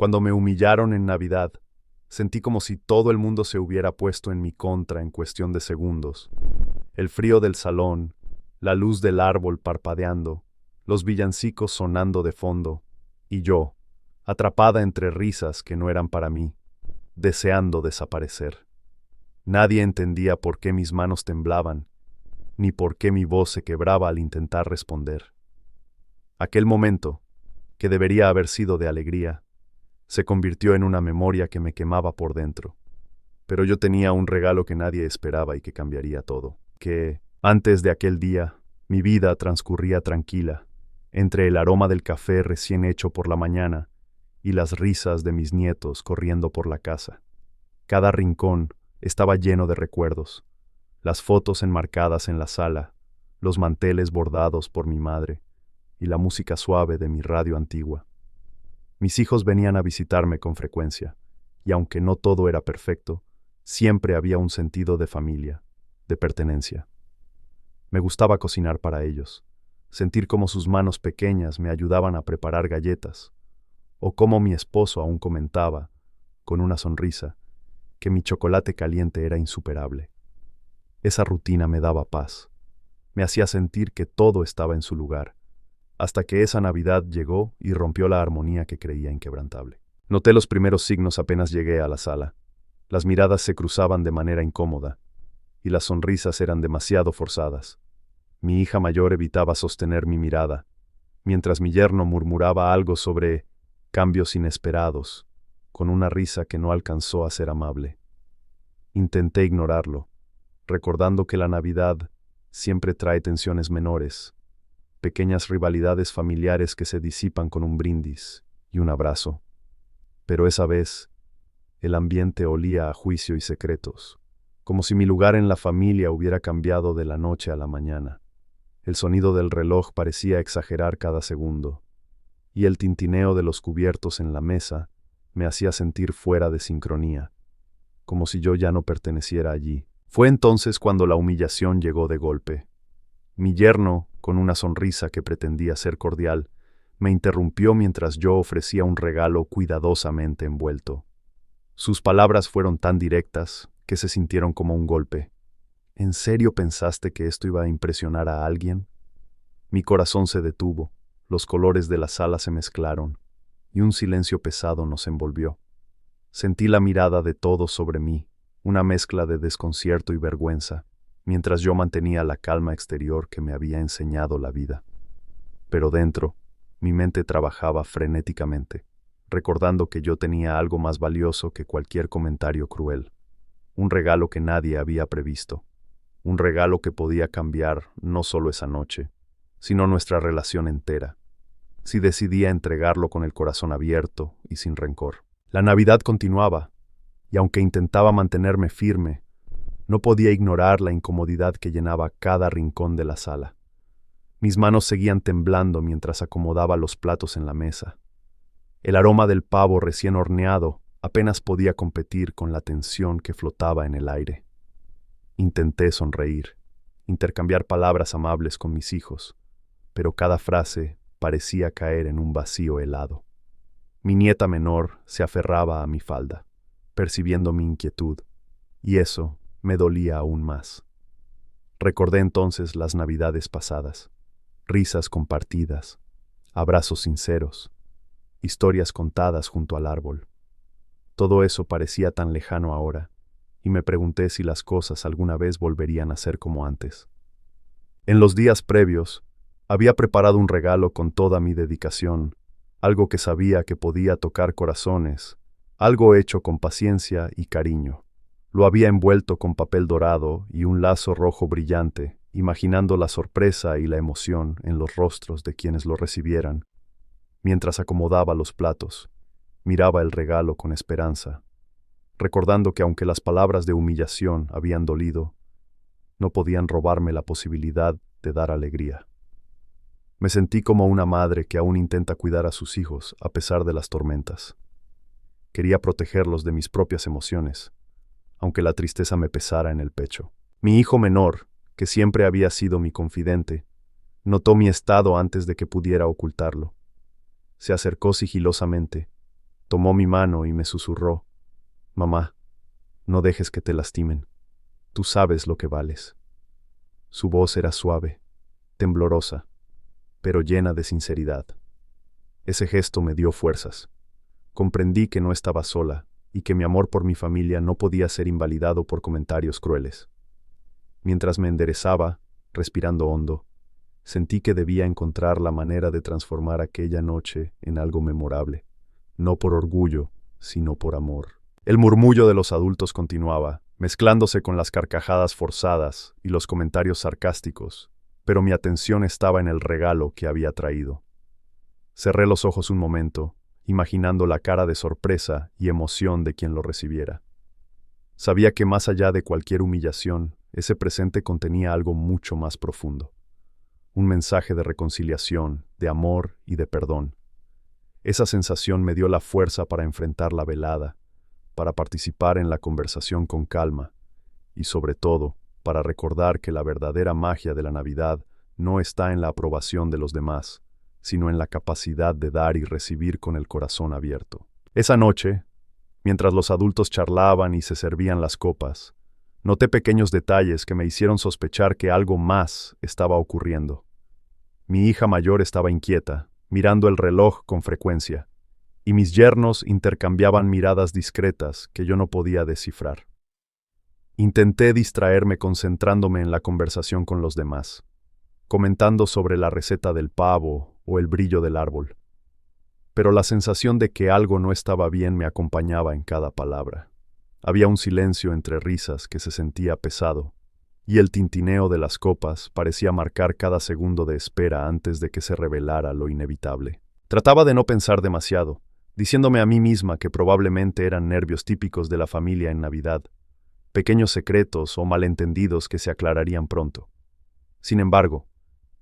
Cuando me humillaron en Navidad, sentí como si todo el mundo se hubiera puesto en mi contra en cuestión de segundos. El frío del salón, la luz del árbol parpadeando, los villancicos sonando de fondo, y yo, atrapada entre risas que no eran para mí, deseando desaparecer. Nadie entendía por qué mis manos temblaban, ni por qué mi voz se quebraba al intentar responder. Aquel momento, que debería haber sido de alegría, se convirtió en una memoria que me quemaba por dentro. Pero yo tenía un regalo que nadie esperaba y que cambiaría todo. Que, antes de aquel día, mi vida transcurría tranquila, entre el aroma del café recién hecho por la mañana y las risas de mis nietos corriendo por la casa. Cada rincón estaba lleno de recuerdos, las fotos enmarcadas en la sala, los manteles bordados por mi madre y la música suave de mi radio antigua. Mis hijos venían a visitarme con frecuencia, y aunque no todo era perfecto, siempre había un sentido de familia, de pertenencia. Me gustaba cocinar para ellos, sentir cómo sus manos pequeñas me ayudaban a preparar galletas, o cómo mi esposo aún comentaba, con una sonrisa, que mi chocolate caliente era insuperable. Esa rutina me daba paz, me hacía sentir que todo estaba en su lugar, hasta que esa Navidad llegó y rompió la armonía que creía inquebrantable. Noté los primeros signos apenas llegué a la sala. Las miradas se cruzaban de manera incómoda, y las sonrisas eran demasiado forzadas. Mi hija mayor evitaba sostener mi mirada, mientras mi yerno murmuraba algo sobre cambios inesperados, con una risa que no alcanzó a ser amable. Intenté ignorarlo, recordando que la Navidad siempre trae tensiones menores, pequeñas rivalidades familiares que se disipan con un brindis y un abrazo. Pero esa vez, el ambiente olía a juicio y secretos, como si mi lugar en la familia hubiera cambiado de la noche a la mañana. El sonido del reloj parecía exagerar cada segundo, y el tintineo de los cubiertos en la mesa me hacía sentir fuera de sincronía, como si yo ya no perteneciera allí. Fue entonces cuando la humillación llegó de golpe. Mi yerno, con una sonrisa que pretendía ser cordial, me interrumpió mientras yo ofrecía un regalo cuidadosamente envuelto. Sus palabras fueron tan directas que se sintieron como un golpe. ¿En serio pensaste que esto iba a impresionar a alguien? Mi corazón se detuvo, los colores de la sala se mezclaron, y un silencio pesado nos envolvió. Sentí la mirada de todos sobre mí, una mezcla de desconcierto y vergüenza, mientras yo mantenía la calma exterior que me había enseñado la vida. Pero dentro, mi mente trabajaba frenéticamente, recordando que yo tenía algo más valioso que cualquier comentario cruel, un regalo que nadie había previsto, un regalo que podía cambiar no solo esa noche, sino nuestra relación entera, si decidía entregarlo con el corazón abierto y sin rencor. La Navidad continuaba, y aunque intentaba mantenerme firme, no podía ignorar la incomodidad que llenaba cada rincón de la sala. Mis manos seguían temblando mientras acomodaba los platos en la mesa. El aroma del pavo recién horneado apenas podía competir con la tensión que flotaba en el aire. Intenté sonreír, intercambiar palabras amables con mis hijos, pero cada frase parecía caer en un vacío helado. Mi nieta menor se aferraba a mi falda, percibiendo mi inquietud, y eso me dolía aún más. Recordé entonces las Navidades pasadas, risas compartidas, abrazos sinceros, historias contadas junto al árbol. Todo eso parecía tan lejano ahora, y me pregunté si las cosas alguna vez volverían a ser como antes. En los días previos, había preparado un regalo con toda mi dedicación, algo que sabía que podía tocar corazones, algo hecho con paciencia y cariño. Lo había envuelto con papel dorado y un lazo rojo brillante, imaginando la sorpresa y la emoción en los rostros de quienes lo recibieran. Mientras acomodaba los platos, miraba el regalo con esperanza, recordando que aunque las palabras de humillación habían dolido, no podían robarme la posibilidad de dar alegría. Me sentí como una madre que aún intenta cuidar a sus hijos a pesar de las tormentas. Quería protegerlos de mis propias emociones, aunque la tristeza me pesara en el pecho. Mi hijo menor, que siempre había sido mi confidente, notó mi estado antes de que pudiera ocultarlo. Se acercó sigilosamente, Tomó mi mano y me susurró: «Mamá, no dejes que te lastimen. Tú sabes lo que vales». Su voz era suave, temblorosa, pero llena de sinceridad. Ese gesto me dio fuerzas. Comprendí que no estaba sola y que mi amor por mi familia no podía ser invalidado por comentarios crueles. Mientras me enderezaba, respirando hondo, sentí que debía encontrar la manera de transformar aquella noche en algo memorable, no por orgullo, sino por amor. El murmullo de los adultos continuaba, mezclándose con las carcajadas forzadas y los comentarios sarcásticos, pero mi atención estaba en el regalo que había traído. Cerré los ojos un momento, imaginando la cara de sorpresa y emoción de quien lo recibiera. Sabía que más allá de cualquier humillación, ese presente contenía algo mucho más profundo. Un mensaje de reconciliación, de amor y de perdón. Esa sensación me dio la fuerza para enfrentar la velada, para participar en la conversación con calma y, sobre todo, para recordar que la verdadera magia de la Navidad no está en la aprobación de los demás, sino en la capacidad de dar y recibir con el corazón abierto. Esa noche, mientras los adultos charlaban y se servían las copas, noté pequeños detalles que me hicieron sospechar que algo más estaba ocurriendo. Mi hija mayor estaba inquieta, mirando el reloj con frecuencia, y mis yernos intercambiaban miradas discretas que yo no podía descifrar. Intenté distraerme concentrándome en la conversación con los demás, comentando sobre la receta del pavo o el brillo del árbol. Pero la sensación de que algo no estaba bien me acompañaba en cada palabra. Había un silencio entre risas que se sentía pesado, y el tintineo de las copas parecía marcar cada segundo de espera antes de que se revelara lo inevitable. Trataba de no pensar demasiado, diciéndome a mí misma que probablemente eran nervios típicos de la familia en Navidad, pequeños secretos o malentendidos que se aclararían pronto. Sin embargo,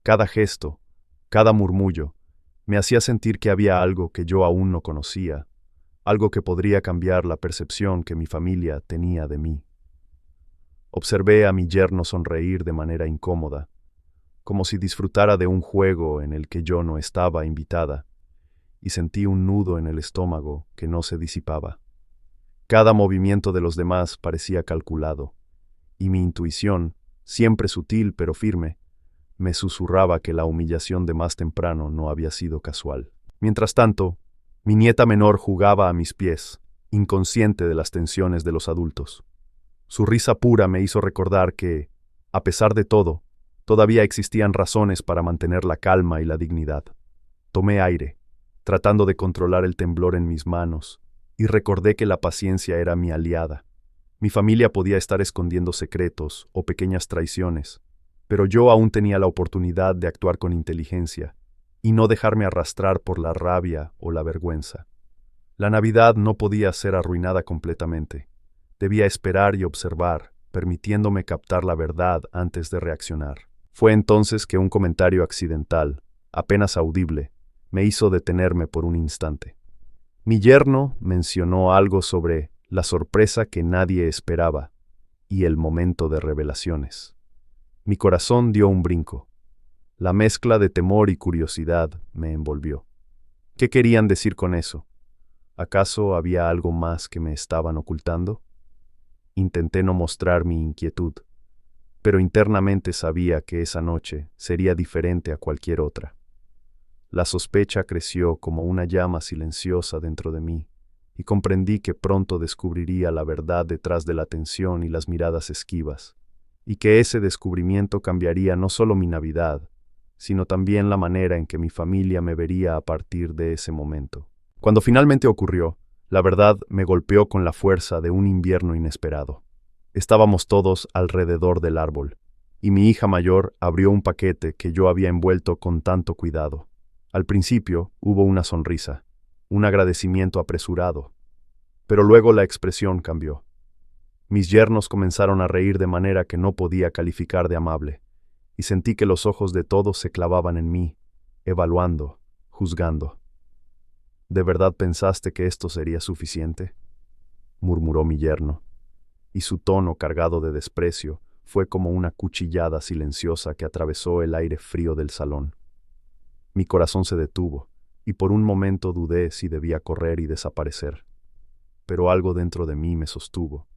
cada gesto, cada murmullo, me hacía sentir que había algo que yo aún no conocía, algo que podría cambiar la percepción que mi familia tenía de mí. Observé a mi yerno sonreír de manera incómoda, como si disfrutara de un juego en el que yo no estaba invitada, y sentí un nudo en el estómago que no se disipaba. Cada movimiento de los demás parecía calculado, y mi intuición, siempre sutil pero firme, me susurraba que la humillación de más temprano no había sido casual. Mientras tanto, mi nieta menor jugaba a mis pies, inconsciente de las tensiones de los adultos. Su risa pura me hizo recordar que, a pesar de todo, todavía existían razones para mantener la calma y la dignidad. Tomé aire, tratando de controlar el temblor en mis manos, y recordé que la paciencia era mi aliada. Mi familia podía estar escondiendo secretos o pequeñas traiciones, pero yo aún tenía la oportunidad de actuar con inteligencia y no dejarme arrastrar por la rabia o la vergüenza. La Navidad no podía ser arruinada completamente. Debía esperar y observar, permitiéndome captar la verdad antes de reaccionar. Fue entonces que un comentario accidental, apenas audible, me hizo detenerme por un instante. Mi yerno mencionó algo sobre la sorpresa que nadie esperaba y el momento de revelaciones. Mi corazón dio un brinco. La mezcla de temor y curiosidad me envolvió. ¿Qué querían decir con eso? ¿Acaso había algo más que me estaban ocultando? Intenté no mostrar mi inquietud, pero internamente sabía que esa noche sería diferente a cualquier otra. La sospecha creció como una llama silenciosa dentro de mí, y comprendí que pronto descubriría la verdad detrás de la tensión y las miradas esquivas, y que ese descubrimiento cambiaría no solo mi Navidad, sino también la manera en que mi familia me vería a partir de ese momento. Cuando finalmente ocurrió, la verdad me golpeó con la fuerza de un invierno inesperado. Estábamos todos alrededor del árbol, y mi hija mayor abrió un paquete que yo había envuelto con tanto cuidado. Al principio hubo una sonrisa, un agradecimiento apresurado, pero luego la expresión cambió. Mis yernos comenzaron a reír de manera que no podía calificar de amable, y sentí que los ojos de todos se clavaban en mí, evaluando, juzgando. ¿De verdad pensaste que esto sería suficiente?, murmuró mi yerno, y su tono cargado de desprecio fue como una cuchillada silenciosa que atravesó el aire frío del salón. Mi corazón se detuvo, y por un momento dudé si debía correr y desaparecer. Pero algo dentro de mí me sostuvo.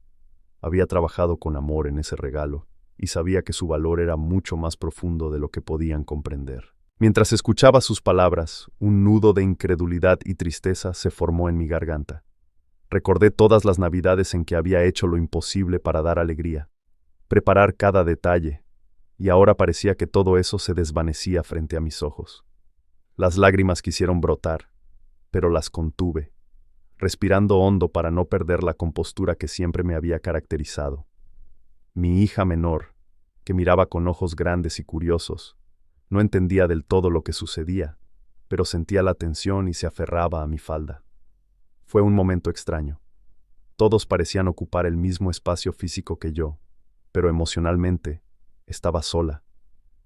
Había trabajado con amor en ese regalo, y sabía que su valor era mucho más profundo de lo que podían comprender. Mientras escuchaba sus palabras, un nudo de incredulidad y tristeza se formó en mi garganta. Recordé todas las navidades en que había hecho lo imposible para dar alegría, preparar cada detalle, y ahora parecía que todo eso se desvanecía frente a mis ojos. Las lágrimas quisieron brotar, pero las contuve, respirando hondo para no perder la compostura que siempre me había caracterizado. Mi hija menor, que miraba con ojos grandes y curiosos, no entendía del todo lo que sucedía, pero sentía la tensión y se aferraba a mi falda. Fue un momento extraño. Todos parecían ocupar el mismo espacio físico que yo, pero emocionalmente estaba sola,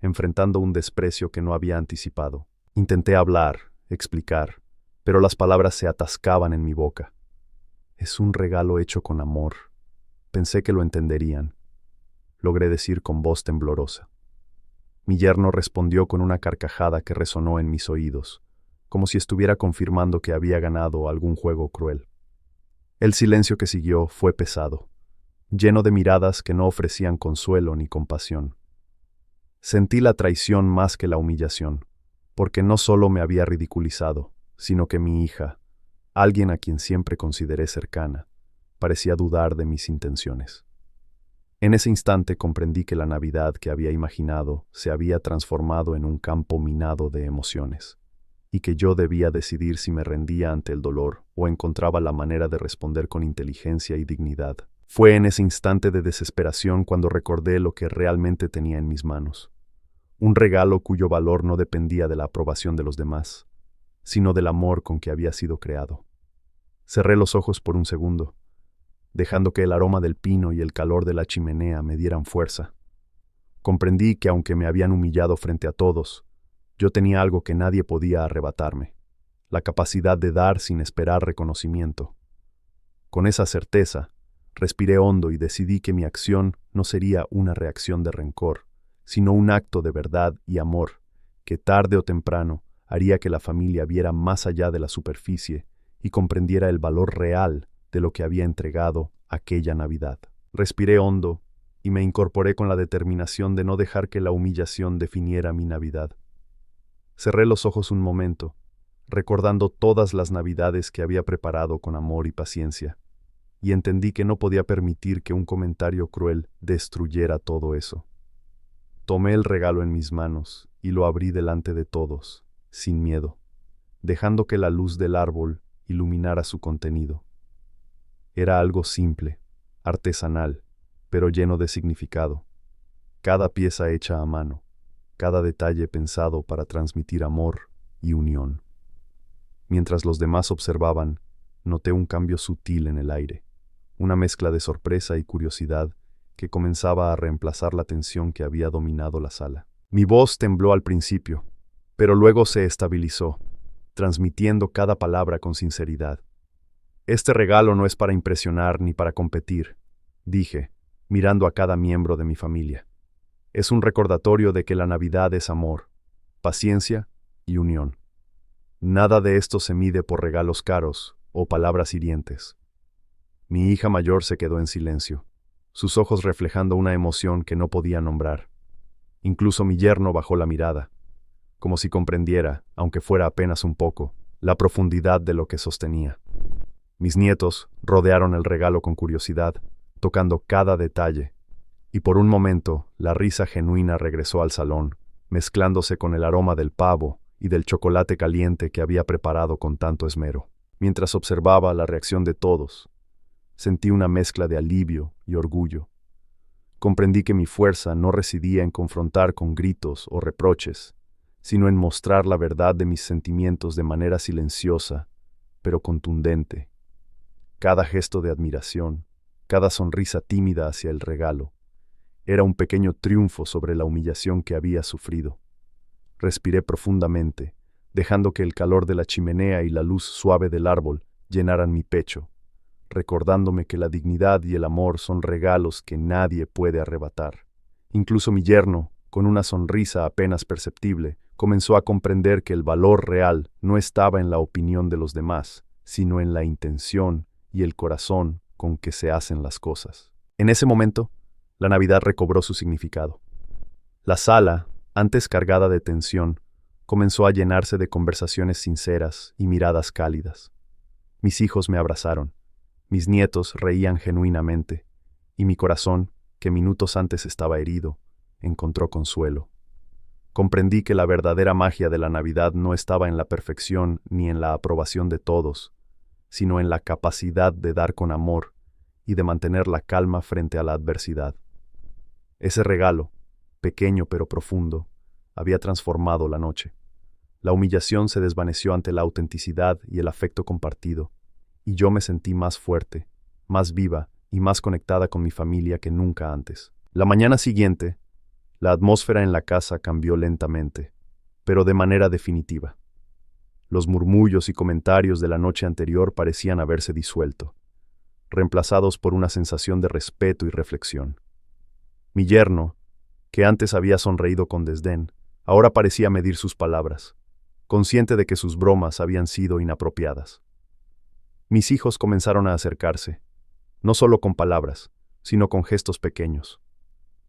enfrentando un desprecio que no había anticipado. Intenté hablar, explicar, pero las palabras se atascaban en mi boca. Es un regalo hecho con amor. Pensé que lo entenderían. Logré decir con voz temblorosa. Mi yerno respondió con una carcajada que resonó en mis oídos, como si estuviera confirmando que había ganado algún juego cruel. El silencio que siguió fue pesado, lleno de miradas que no ofrecían consuelo ni compasión. Sentí la traición más que la humillación, porque no solo me había ridiculizado, sino que mi hija, alguien a quien siempre consideré cercana, parecía dudar de mis intenciones. En ese instante comprendí que la Navidad que había imaginado se había transformado en un campo minado de emociones, y que yo debía decidir si me rendía ante el dolor o encontraba la manera de responder con inteligencia y dignidad. Fue en ese instante de desesperación cuando recordé lo que realmente tenía en mis manos. Un regalo cuyo valor no dependía de la aprobación de los demás, sino del amor con que había sido creado. Cerré los ojos por un segundo, dejando que el aroma del pino y el calor de la chimenea me dieran fuerza. Comprendí que aunque me habían humillado frente a todos, yo tenía algo que nadie podía arrebatarme, la capacidad de dar sin esperar reconocimiento. Con esa certeza, respiré hondo y decidí que mi acción no sería una reacción de rencor, sino un acto de verdad y amor, que tarde o temprano haría que la familia viera más allá de la superficie y comprendiera el valor real de lo que había entregado aquella Navidad. Respiré hondo y me incorporé con la determinación de no dejar que la humillación definiera mi Navidad. Cerré los ojos un momento, recordando todas las Navidades que había preparado con amor y paciencia, y entendí que no podía permitir que un comentario cruel destruyera todo eso. Tomé el regalo en mis manos y lo abrí delante de todos, sin miedo, dejando que la luz del árbol iluminara su contenido. Era algo simple, artesanal, pero lleno de significado. Cada pieza hecha a mano, cada detalle pensado para transmitir amor y unión. Mientras los demás observaban, noté un cambio sutil en el aire, una mezcla de sorpresa y curiosidad que comenzaba a reemplazar la tensión que había dominado la sala. Mi voz tembló al principio, pero luego se estabilizó, transmitiendo cada palabra con sinceridad. Este regalo no es para impresionar ni para competir, dije, mirando a cada miembro de mi familia. Es un recordatorio de que la Navidad es amor, paciencia y unión. Nada de esto se mide por regalos caros o palabras hirientes. Mi hija mayor se quedó en silencio, sus ojos reflejando una emoción que no podía nombrar. Incluso mi yerno bajó la mirada, como si comprendiera, aunque fuera apenas un poco, la profundidad de lo que sostenía. Mis nietos rodearon el regalo con curiosidad, tocando cada detalle, y por un momento la risa genuina regresó al salón, mezclándose con el aroma del pavo y del chocolate caliente que había preparado con tanto esmero. Mientras observaba la reacción de todos, sentí una mezcla de alivio y orgullo. Comprendí que mi fuerza no residía en confrontar con gritos o reproches, sino en mostrar la verdad de mis sentimientos de manera silenciosa, pero contundente. Cada gesto de admiración, cada sonrisa tímida hacia el regalo, era un pequeño triunfo sobre la humillación que había sufrido. Respiré profundamente, dejando que el calor de la chimenea y la luz suave del árbol llenaran mi pecho, recordándome que la dignidad y el amor son regalos que nadie puede arrebatar. Incluso mi yerno, con una sonrisa apenas perceptible, comenzó a comprender que el valor real no estaba en la opinión de los demás, sino en la intención y el corazón con que se hacen las cosas. En ese momento, la Navidad recobró su significado. La sala, antes cargada de tensión, comenzó a llenarse de conversaciones sinceras y miradas cálidas. Mis hijos me abrazaron, mis nietos reían genuinamente, y mi corazón, que minutos antes estaba herido, encontró consuelo. Comprendí que la verdadera magia de la Navidad no estaba en la perfección ni en la aprobación de todos, sino en la capacidad de dar con amor y de mantener la calma frente a la adversidad. Ese regalo, pequeño pero profundo, había transformado la noche. La humillación se desvaneció ante la autenticidad y el afecto compartido, y yo me sentí más fuerte, más viva y más conectada con mi familia que nunca antes. La mañana siguiente, la atmósfera en la casa cambió lentamente, pero de manera definitiva. Los murmullos y comentarios de la noche anterior parecían haberse disuelto, reemplazados por una sensación de respeto y reflexión. Mi yerno, que antes había sonreído con desdén, ahora parecía medir sus palabras, consciente de que sus bromas habían sido inapropiadas. Mis hijos comenzaron a acercarse, no solo con palabras, sino con gestos pequeños.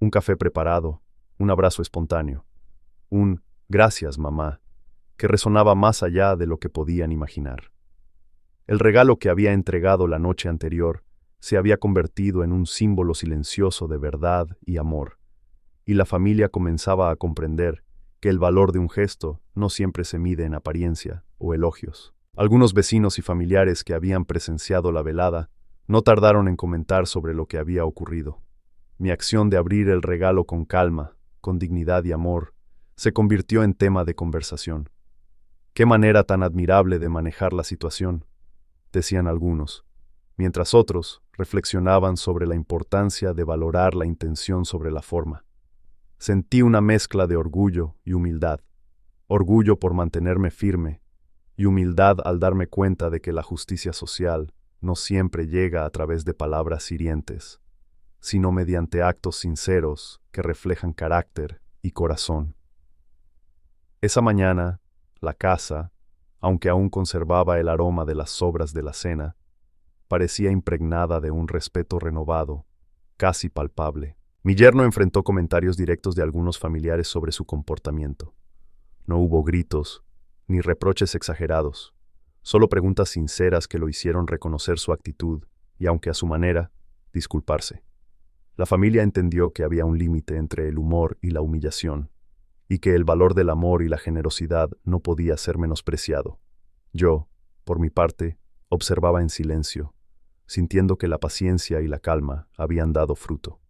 Un café preparado, un abrazo espontáneo, un «gracias, mamá», que resonaba más allá de lo que podían imaginar. El regalo que había entregado la noche anterior se había convertido en un símbolo silencioso de verdad y amor, y la familia comenzaba a comprender que el valor de un gesto no siempre se mide en apariencia o elogios. Algunos vecinos y familiares que habían presenciado la velada no tardaron en comentar sobre lo que había ocurrido. Mi acción de abrir el regalo con calma, con dignidad y amor, se convirtió en tema de conversación. «Qué manera tan admirable de manejar la situación», decían algunos, mientras otros reflexionaban sobre la importancia de valorar la intención sobre la forma. Sentí una mezcla de orgullo y humildad, orgullo por mantenerme firme y humildad al darme cuenta de que la justicia social no siempre llega a través de palabras hirientes, sino mediante actos sinceros que reflejan carácter y corazón. Esa mañana, la casa, aunque aún conservaba el aroma de las sobras de la cena, parecía impregnada de un respeto renovado, casi palpable. Mi yerno enfrentó comentarios directos de algunos familiares sobre su comportamiento. No hubo gritos, ni reproches exagerados, solo preguntas sinceras que lo hicieron reconocer su actitud y, aunque a su manera, disculparse. La familia entendió que había un límite entre el humor y la humillación, y que el valor del amor y la generosidad no podía ser menospreciado. Yo, por mi parte, observaba en silencio, sintiendo que la paciencia y la calma habían dado fruto.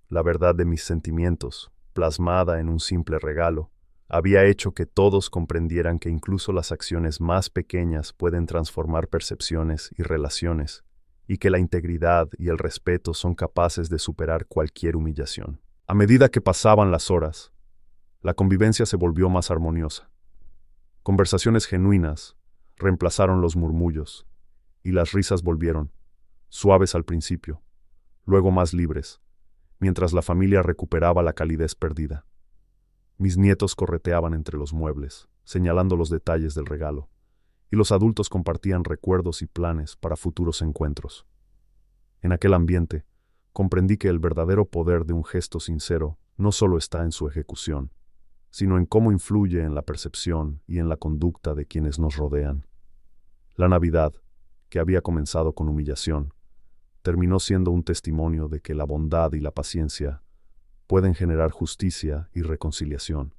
La verdad de mis sentimientos, plasmada en un simple regalo, había hecho que todos comprendieran que incluso las acciones más pequeñas pueden transformar percepciones y relaciones, y que la integridad y el respeto son capaces de superar cualquier humillación. A medida que pasaban las horas, la convivencia se volvió más armoniosa. Conversaciones genuinas reemplazaron los murmullos, y las risas volvieron, suaves al principio, luego más libres, mientras la familia recuperaba la calidez perdida. Mis nietos correteaban entre los muebles, señalando los detalles del regalo, y los adultos compartían recuerdos y planes para futuros encuentros. En aquel ambiente, comprendí que el verdadero poder de un gesto sincero no solo está en su ejecución, sino en cómo influye en la percepción y en la conducta de quienes nos rodean. La Navidad, que había comenzado con humillación, terminó siendo un testimonio de que la bondad y la paciencia pueden generar justicia y reconciliación,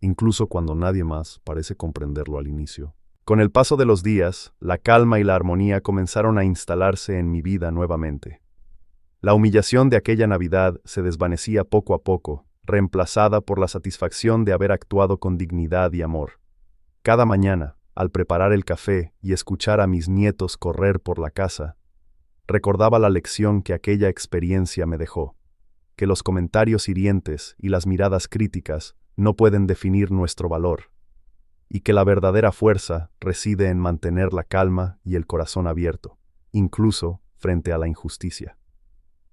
incluso cuando nadie más parece comprenderlo al inicio. Con el paso de los días, la calma y la armonía comenzaron a instalarse en mi vida nuevamente. La humillación de aquella Navidad se desvanecía poco a poco, reemplazada por la satisfacción de haber actuado con dignidad y amor. Cada mañana, al preparar el café y escuchar a mis nietos correr por la casa, recordaba la lección que aquella experiencia me dejó, que los comentarios hirientes y las miradas críticas no pueden definir nuestro valor, y que la verdadera fuerza reside en mantener la calma y el corazón abierto, incluso frente a la injusticia.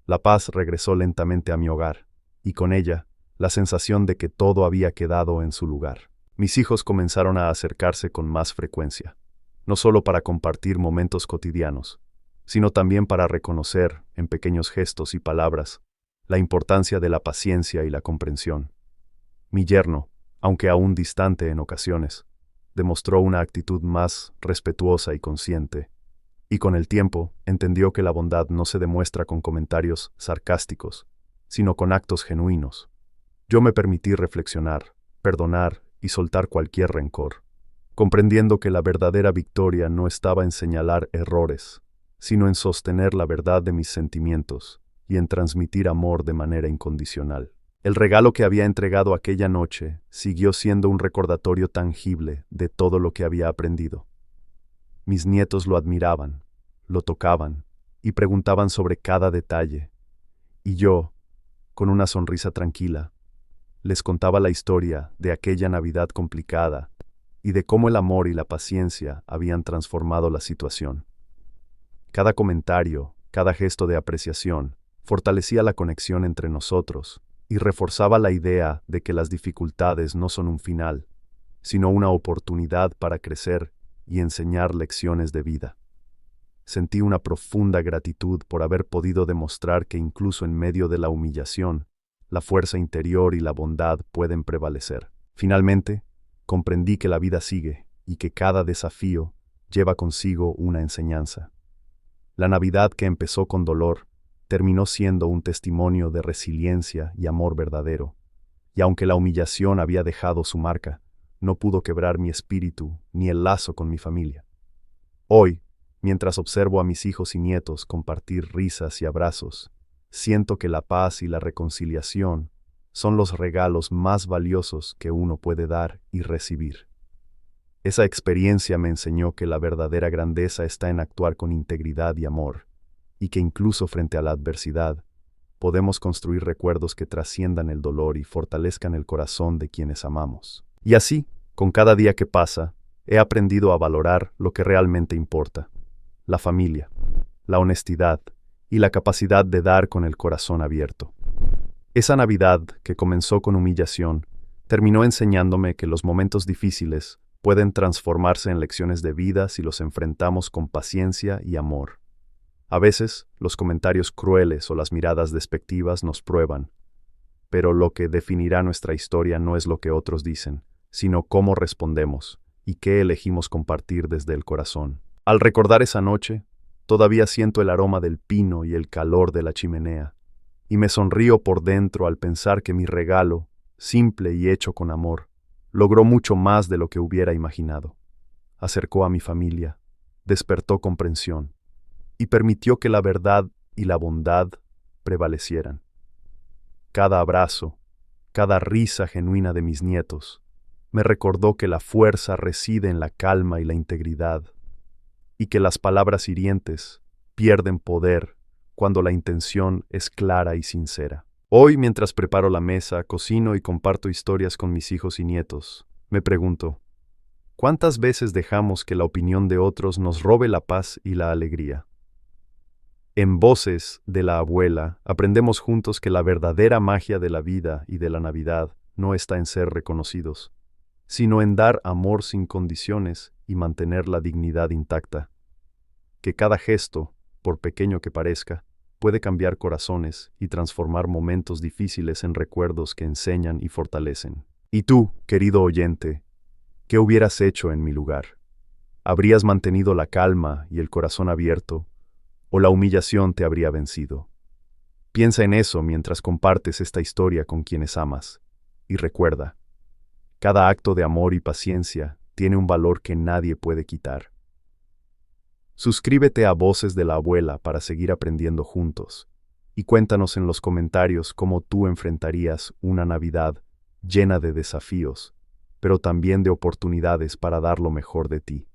La paz regresó lentamente a mi hogar, y con ella, la sensación de que todo había quedado en su lugar. Mis hijos comenzaron a acercarse con más frecuencia, no solo para compartir momentos cotidianos, sino también para reconocer, en pequeños gestos y palabras, la importancia de la paciencia y la comprensión. Mi yerno, aunque aún distante en ocasiones, demostró una actitud más respetuosa y consciente, y con el tiempo entendió que la bondad no se demuestra con comentarios sarcásticos, sino con actos genuinos. Yo me permití reflexionar, perdonar y soltar cualquier rencor, comprendiendo que la verdadera victoria no estaba en señalar errores, sino en sostener la verdad de mis sentimientos y en transmitir amor de manera incondicional. El regalo que había entregado aquella noche siguió siendo un recordatorio tangible de todo lo que había aprendido. Mis nietos lo admiraban, lo tocaban y preguntaban sobre cada detalle, y yo, con una sonrisa tranquila, les contaba la historia de aquella Navidad complicada y de cómo el amor y la paciencia habían transformado la situación. Cada comentario, cada gesto de apreciación, fortalecía la conexión entre nosotros y reforzaba la idea de que las dificultades no son un final, sino una oportunidad para crecer y enseñar lecciones de vida. Sentí una profunda gratitud por haber podido demostrar que incluso en medio de la humillación, la fuerza interior y la bondad pueden prevalecer. Finalmente, comprendí que la vida sigue y que cada desafío lleva consigo una enseñanza. La Navidad que empezó con dolor terminó siendo un testimonio de resiliencia y amor verdadero, y aunque la humillación había dejado su marca, no pudo quebrar mi espíritu ni el lazo con mi familia. Hoy, mientras observo a mis hijos y nietos compartir risas y abrazos, siento que la paz y la reconciliación son los regalos más valiosos que uno puede dar y recibir. Esa experiencia me enseñó que la verdadera grandeza está en actuar con integridad y amor, y que incluso frente a la adversidad, podemos construir recuerdos que trasciendan el dolor y fortalezcan el corazón de quienes amamos. Y así, con cada día que pasa, he aprendido a valorar lo que realmente importa: la familia, la honestidad y la capacidad de dar con el corazón abierto. Esa Navidad, que comenzó con humillación, terminó enseñándome que los momentos difíciles pueden transformarse en lecciones de vida si los enfrentamos con paciencia y amor. A veces, los comentarios crueles o las miradas despectivas nos prueban, pero lo que definirá nuestra historia no es lo que otros dicen, sino cómo respondemos y qué elegimos compartir desde el corazón. Al recordar esa noche, todavía siento el aroma del pino y el calor de la chimenea, y me sonrío por dentro al pensar que mi regalo, simple y hecho con amor, logró mucho más de lo que hubiera imaginado. Acercó a mi familia, despertó comprensión, y permitió que la verdad y la bondad prevalecieran. Cada abrazo, cada risa genuina de mis nietos, me recordó que la fuerza reside en la calma y la integridad, y que las palabras hirientes pierden poder cuando la intención es clara y sincera. Hoy, mientras preparo la mesa, cocino y comparto historias con mis hijos y nietos, me pregunto, ¿cuántas veces dejamos que la opinión de otros nos robe la paz y la alegría? En Voces de la Abuela, aprendemos juntos que la verdadera magia de la vida y de la Navidad no está en ser reconocidos, sino en dar amor sin condiciones y mantener la dignidad intacta. Que cada gesto, por pequeño que parezca, puede cambiar corazones y transformar momentos difíciles en recuerdos que enseñan y fortalecen. Y tú, querido oyente, ¿qué hubieras hecho en mi lugar? ¿Habrías mantenido la calma y el corazón abierto, o la humillación te habría vencido? Piensa en eso mientras compartes esta historia con quienes amas, y recuerda, cada acto de amor y paciencia tiene un valor que nadie puede quitar. Suscríbete a Voces de la Abuela para seguir aprendiendo juntos, y cuéntanos en los comentarios cómo tú enfrentarías una Navidad llena de desafíos, pero también de oportunidades para dar lo mejor de ti.